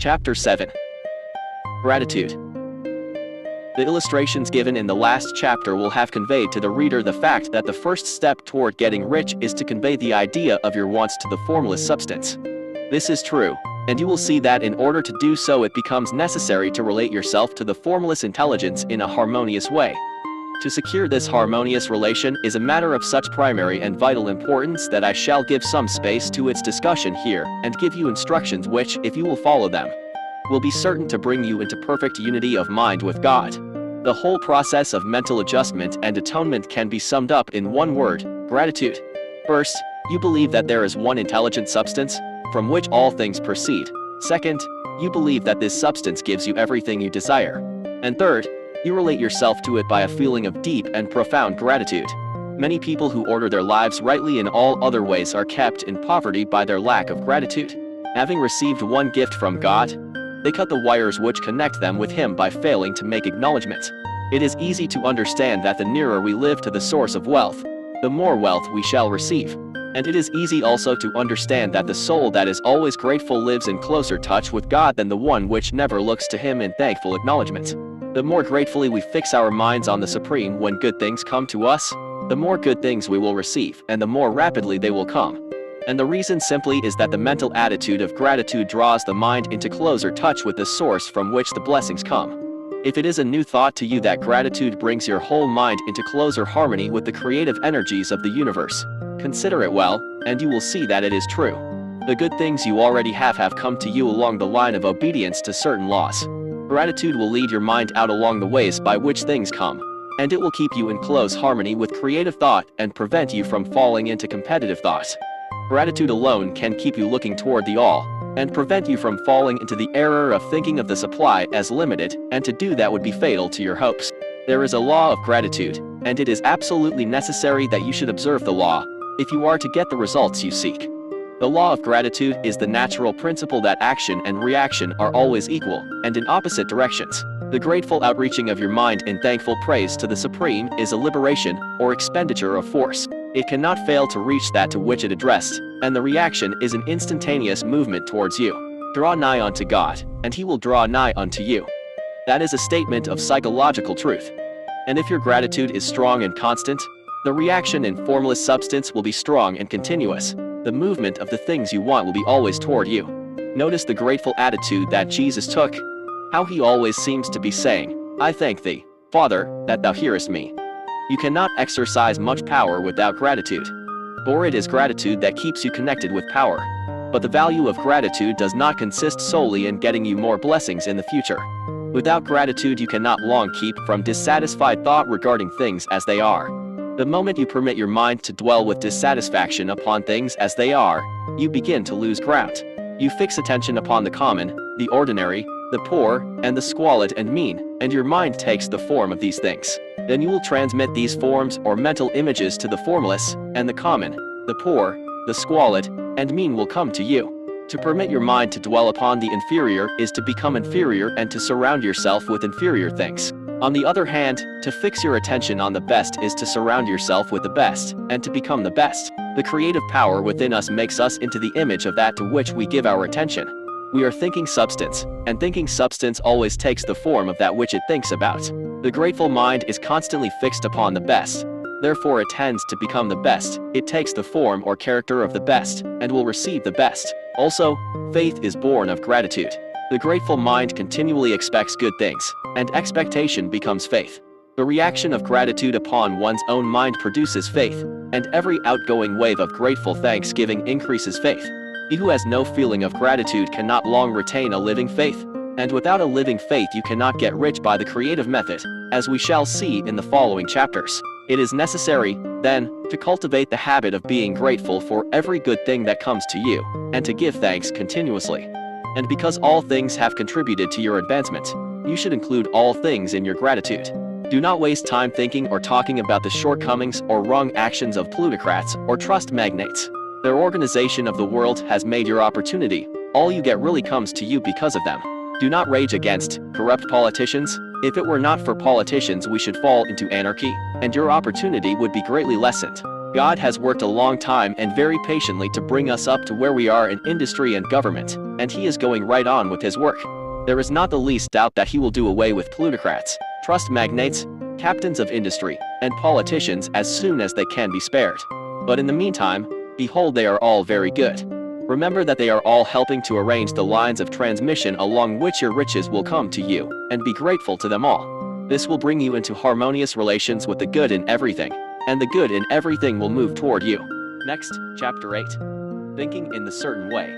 Chapter 7. Gratitude. The illustrations given in the last chapter will have conveyed to the reader the fact that the first step toward getting rich is to convey the idea of your wants to the formless substance. This is true, and you will see that in order to do so it becomes necessary to relate yourself to the formless intelligence in a harmonious way. To secure this harmonious relation is a matter of such primary and vital importance that I shall give some space to its discussion here and give you instructions which, if you will follow them, will be certain to bring you into perfect unity of mind with God. The whole process of mental adjustment and atonement can be summed up in one word: gratitude. First, you believe that there is one intelligent substance, from which all things proceed. Second, you believe that this substance gives you everything you desire. And third, you relate yourself to it by a feeling of deep and profound gratitude. Many people who order their lives rightly in all other ways are kept in poverty by their lack of gratitude. Having received one gift from God, they cut the wires which connect them with Him by failing to make acknowledgement. It is easy to understand that the nearer we live to the source of wealth, the more wealth we shall receive. And it is easy also to understand that the soul that is always grateful lives in closer touch with God than the one which never looks to Him in thankful acknowledgement. The more gratefully we fix our minds on the Supreme when good things come to us, the more good things we will receive and the more rapidly they will come. And the reason simply is that the mental attitude of gratitude draws the mind into closer touch with the source from which the blessings come. If it is a new thought to you that gratitude brings your whole mind into closer harmony with the creative energies of the universe, consider it well, and you will see that it is true. The good things you already have come to you along the line of obedience to certain laws. Gratitude will lead your mind out along the ways by which things come, and it will keep you in close harmony with creative thought and prevent you from falling into competitive thought. Gratitude alone can keep you looking toward the all, and prevent you from falling into the error of thinking of the supply as limited, and to do that would be fatal to your hopes. There is a law of gratitude, and it is absolutely necessary that you should observe the law, if you are to get the results you seek. The law of gratitude is the natural principle that action and reaction are always equal, and in opposite directions. The grateful outreaching of your mind in thankful praise to the Supreme is a liberation, or expenditure of force. It cannot fail to reach that to which it addressed, and the reaction is an instantaneous movement towards you. Draw nigh unto God, and He will draw nigh unto you. That is a statement of psychological truth. And if your gratitude is strong and constant, the reaction in formless substance will be strong and continuous. The movement of the things you want will be always toward you. Notice the grateful attitude that Jesus took. How He always seems to be saying, "I thank Thee, Father, that Thou hearest me." You cannot exercise much power without gratitude. For it is gratitude that keeps you connected with power. But the value of gratitude does not consist solely in getting you more blessings in the future. Without gratitude you cannot long keep from dissatisfied thought regarding things as they are. The moment you permit your mind to dwell with dissatisfaction upon things as they are, you begin to lose ground. You fix attention upon the common, the ordinary, the poor, and the squalid and mean, and your mind takes the form of these things. Then you will transmit these forms or mental images to the formless, and the common, the poor, the squalid, and mean will come to you. To permit your mind to dwell upon the inferior is to become inferior and to surround yourself with inferior things. On the other hand, to fix your attention on the best is to surround yourself with the best, and to become the best. The creative power within us makes us into the image of that to which we give our attention. We are thinking substance, and thinking substance always takes the form of that which it thinks about. The grateful mind is constantly fixed upon the best. Therefore it tends to become the best. It takes the form or character of the best, and will receive the best. Also, faith is born of gratitude. The grateful mind continually expects good things, and expectation becomes faith. The reaction of gratitude upon one's own mind produces faith, and every outgoing wave of grateful thanksgiving increases faith. He who has no feeling of gratitude cannot long retain a living faith, and without a living faith you cannot get rich by the creative method, as we shall see in the following chapters. It is necessary, then, to cultivate the habit of being grateful for every good thing that comes to you, and to give thanks continuously. And because all things have contributed to your advancement, you should include all things in your gratitude. Do not waste time thinking or talking about the shortcomings or wrong actions of plutocrats or trust magnates. Their organization of the world has made your opportunity. All you get really comes to you because of them. Do not rage against corrupt politicians. If it were not for politicians we should fall into anarchy, and your opportunity would be greatly lessened. God has worked a long time and very patiently to bring us up to where we are in industry and government. and he is going right on with his work. There is not the least doubt that he will do away with plutocrats, trust magnates, captains of industry, and politicians as soon as they can be spared. But in the meantime, behold, they are all very good. Remember that they are all helping to arrange the lines of transmission along which your riches will come to you, and be grateful to them all. This will bring you into harmonious relations with the good in everything, and the good in everything will move toward you. Next, Chapter 8. Thinking in the certain way.